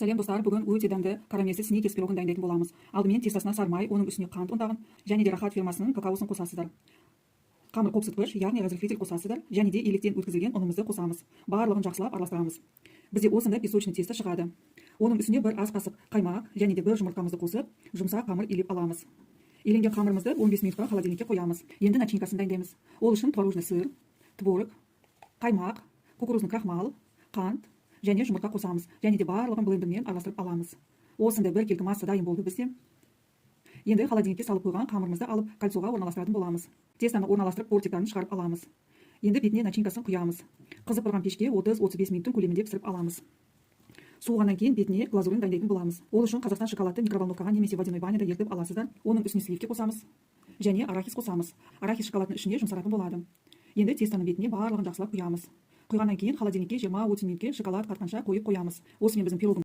Сәлем достар, бүгін өте дәмді карамельсіз сникерс пирогын дайындайтын боламыз. Алдымен тестасына сармай, оның үстіне қант ұнтағын және де рахат фирмасының какаосын қосасыздар. Қамыр қопсытқыш, яғни разрыхлитель қосасыздар және де електен өткізілген ұнымызды қосамыз. Барлығын жақсылап араластырамыз. Бізде осындай песочный тесто шығады. Оның үстіне бір ас қасық қаймақ және де бір жұмыртқамызды қосып, жұмсақ қамыр илеп аламыз. Иленген қамырымызды 15 минутқа холодильникке қоямыз. Енді начинкасын дайындаймыз. Ол үшін творожный сыр, творог, қаймақ, кукурузный крахмал, қант және жұмыртқа қосамыз. Және де барлығын блендермен араластырып аламыз. Осындай бір келкі масса дайын болды бізде. Енді холодильникке салып қойған қамырымызды алып кольцоға орналастыратын боламыз. Тестаны орналастырып бортиктарын шығарып аламыз. Енді бетіне начинкасын құямыз. Қызып тұрған пешке 30-35 минуттың көлемінде пісіріп аламыз. Суығаннан кейін бетіне глазурын дайындайтын боламыз. Ол үшін Қазақстан шоколадты микроволновкаға немесе водяной баняда ерітіп аласыздар. Оның үстіне сливки қосамыз және арахис қосамыз. Арахис шоколадтың ішіне жұмсаратын болады. Енді тестоның бетіне барлығын жақсылап құямыз. Құйғаннан кейін холодильникке 20-30 минутке шоколад қатқанша қойып қоямыз. Осымен біздің пирогымыз